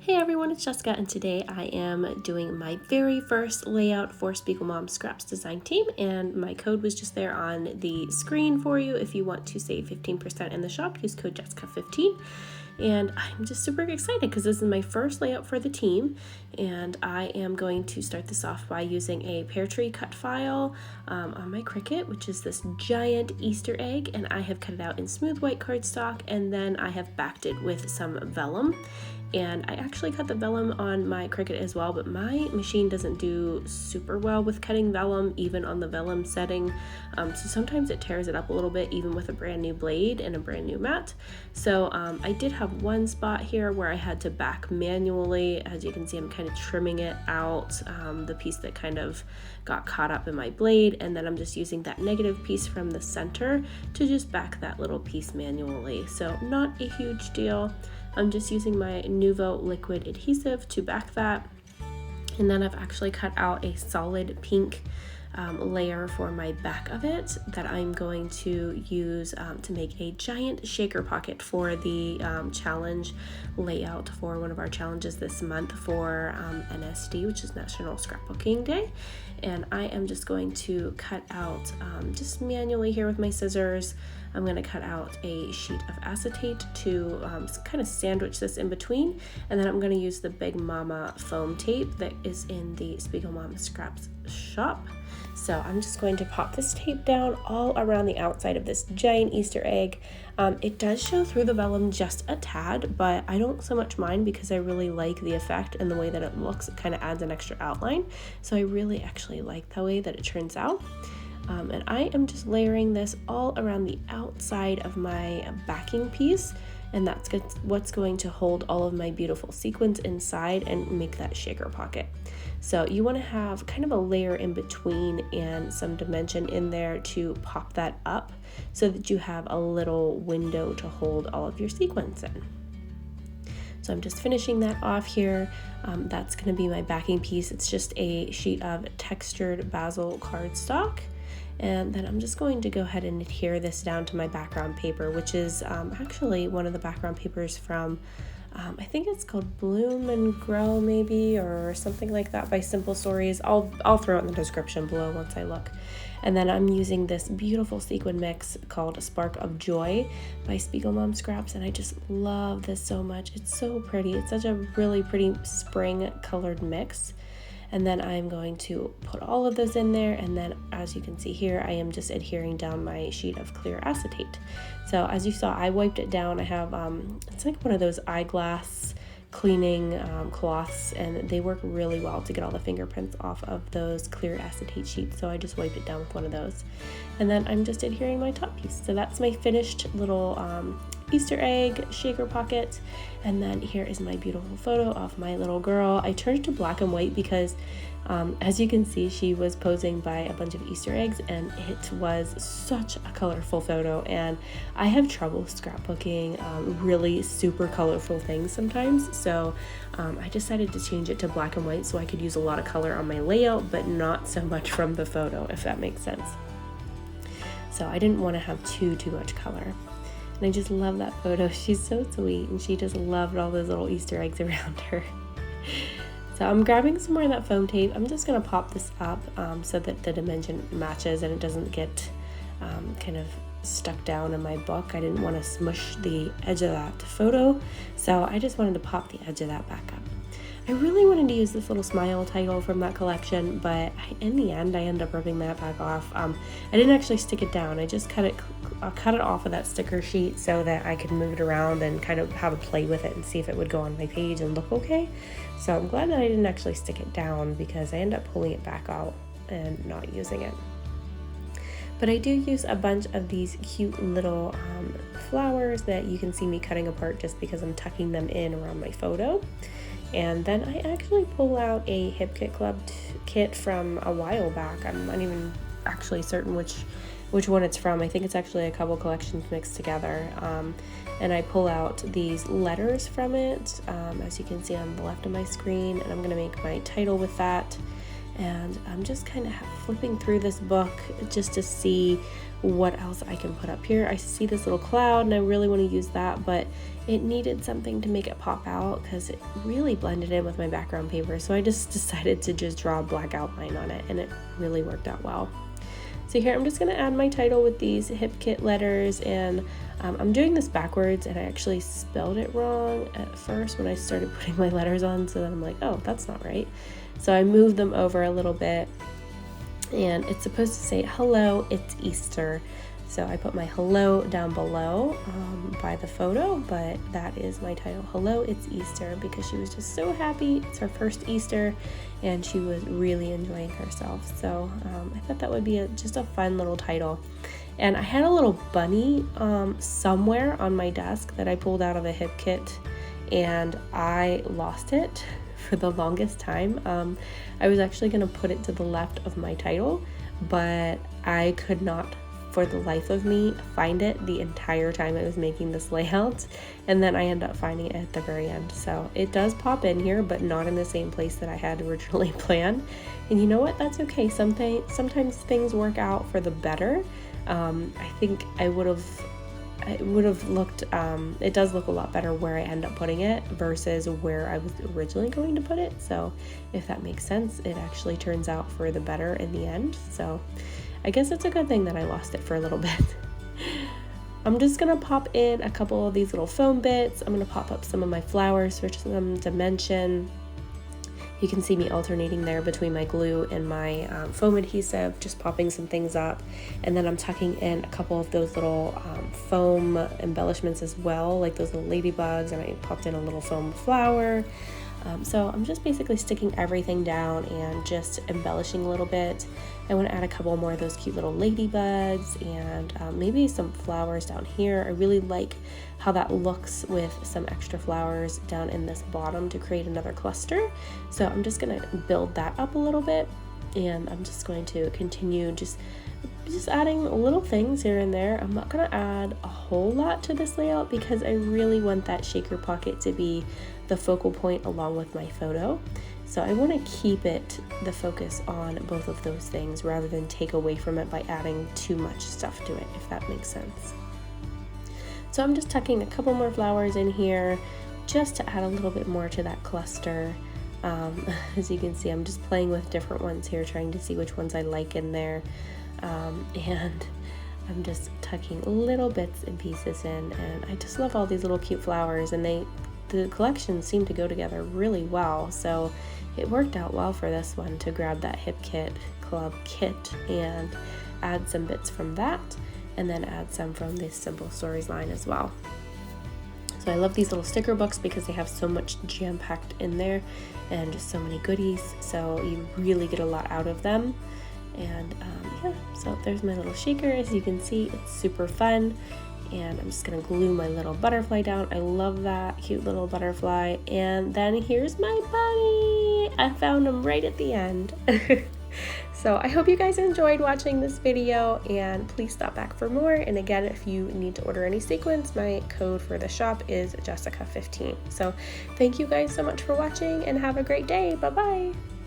Hey everyone, it's Jessica, and today I am doing my very first layout for SpiegelMom Scraps design team, and my code was just there on the screen for you. If you want to save 15% in the shop, use code Jessica15. And I'm just super excited because this is my first layout for the team, and I am going to start this off by using a pear tree cut file on my Cricut, which is this giant Easter egg, and I have cut it out in smooth white cardstock, and then I have backed it with some vellum. And I actually cut the vellum on my Cricut as well, but my machine doesn't do super well with cutting vellum, even on the vellum setting. So sometimes it tears it up a little bit, even with a brand new blade and a brand new mat. So I did have one spot here where I had to back manually. As you can see, I'm kind of trimming it out, the piece that kind of got caught up in my blade, and then I'm just using that negative piece from the center to just back that little piece manually. So not a huge deal. I'm just using my Nuvo liquid adhesive to back that, and then I've actually cut out a solid pink layer for my back of it that I'm going to use to make a giant shaker pocket for the challenge layout for one of our challenges this month for NSD, which is National Scrapbooking Day. And I am just going to cut out, just manually here with my scissors, I'm going to cut out a sheet of acetate to kind of sandwich this in between, and then I'm going to use the Big Mama foam tape that is in the SpiegelMom Scraps shop. So I'm just going to pop this tape down all around the outside of this giant Easter egg. It does show through the vellum just a tad, but I don't so much mind because I really like the effect and the way that it looks. It kind of adds an extra outline. So I really actually like the way that it turns out. And I am just layering this all around the outside of my backing piece, and that's what's going to hold all of my beautiful sequins inside and make that shaker pocket. So you want to have kind of a layer in between and some dimension in there to pop that up so that you have a little window to hold all of your sequins in. So I'm just finishing that off here. That's going to be my backing piece. It's just a sheet of textured basil cardstock. And then I'm just going to go ahead and adhere this down to my background paper, which is actually one of the background papers from, I think it's called Bloom and Grow maybe, or something like that by Simple Stories. I'll throw it in the description below once I look. And then I'm using this beautiful sequin mix called A Spark of Joy by SpiegelMom Scraps, and I just love this so much. It's so pretty. It's such a really pretty spring colored mix. And then I'm going to put all of those in there, and then as you can see here, I am just adhering down my sheet of clear acetate. So as you saw, I wiped it down. I have, it's like one of those eyeglass cleaning cloths, and they work really well to get all the fingerprints off of those clear acetate sheets. So I just wiped it down with one of those. And then I'm just adhering my top piece. So that's my finished little Easter egg shaker pocket. And then here is my beautiful photo of my little girl. I turned it to black and white because as you can see, she was posing by a bunch of Easter eggs, and it was such a colorful photo. And I have trouble scrapbooking really super colorful things sometimes, so I decided to change it to black and white so I could use a lot of color on my layout, but not so much from the photo, if that makes sense. So I didn't want to have too much color. And I just love that photo. She's so sweet, and she just loved all those little Easter eggs around her. So I'm grabbing some more of that foam tape. I'm just going to pop this up so that the dimension matches and it doesn't get kind of stuck down in my book. I didn't want to smush the edge of that photo, so I just wanted to pop the edge of that back up. I really wanted to use this little smile title from that collection, but in the end I ended up ripping that back off. I didn't actually stick it down. I just cut it off of that sticker sheet so that I could move it around and kind of have a play with it and see if it would go on my page and look okay. So I'm glad that I didn't actually stick it down because I ended up pulling it back out and not using it. But I do use a bunch of these cute little flowers that you can see me cutting apart just because I'm tucking them in around my photo. And then I actually pull out a Hip Kit Club kit from a while back. I'm not even actually certain which one it's from. I think it's actually a couple collections mixed together. And I pull out these letters from it, as you can see on the left of my screen, and I'm going to make my title with that. and I'm just kind of flipping through this book just to see what else I can put up here. I see this little cloud and I really want to use that, but it needed something to make it pop out because it really blended in with my background paper. So I just decided to just draw a black outline on it, and it really worked out well. So here I'm just going to add my title with these Hip Kit letters, and I'm doing this backwards, and I actually spelled it wrong at first when I started putting my letters on, so then I'm like, oh, that's not right. So I moved them over a little bit, and it's supposed to say, hello, it's Easter. So I put my hello down below by the photo, but that is my title, Hello, It's Easter, because she was just so happy. It's her first Easter, and she was really enjoying herself. So I thought that would be just a fun little title. And I had a little bunny somewhere on my desk that I pulled out of a Hip Kit, and I lost it for the longest time. I was actually going to put it to the left of my title, but I could not for the life of me find it the entire time I was making this layout, and then I end up finding it at the very end. So it does pop in here, but not in the same place that I had originally planned. And you know what? That's okay. Sometimes things work out for the better. I think it would have looked, it does look a lot better where I end up putting it versus where I was originally going to put it. So if that makes sense, it actually turns out for the better in the end. So I guess it's a good thing that I lost it for a little bit. I'm just gonna pop in a couple of these little foam bits. I'm gonna pop up some of my flowers for some dimension. You can see me alternating there between my glue and my foam adhesive, just popping some things up. And then I'm tucking in a couple of those little foam embellishments as well, like those little ladybugs, and I popped in a little foam flower. So I'm just basically sticking everything down and just embellishing a little bit. I want to add a couple more of those cute little ladybugs and maybe some flowers down here. I really like how that looks with some extra flowers down in this bottom to create another cluster. So I'm just going to build that up a little bit, and I'm just going to continue just adding little things here and there. I'm not going to add a whole lot to this layout because I really want that shaker pocket to be the focal point along with my photo. So I want to keep it the focus on both of those things rather than take away from it by adding too much stuff to it, if that makes sense. So I'm just tucking a couple more flowers in here just to add a little bit more to that cluster. As you can see, I'm just playing with different ones here, trying to see which ones I like in there. And I'm just tucking little bits and pieces in, and I just love all these little cute flowers, and the collections seem to go together really well. So it worked out well for this one to grab that Hip Kit Club kit and add some bits from that, and then add some from this Simple Stories line as well. So I love these little sticker books because they have so much jam-packed in there and just so many goodies, so you really get a lot out of them. And yeah, so there's my little shaker. As you can see, it's super fun. And I'm just gonna glue my little butterfly down. I love that cute little butterfly. And then here's my bunny. I found him right at the end. So I hope you guys enjoyed watching this video, and please stop back for more. And again, if you need to order any sequins, my code for the shop is Jessica15. So thank you guys so much for watching, and have a great day. Bye-bye.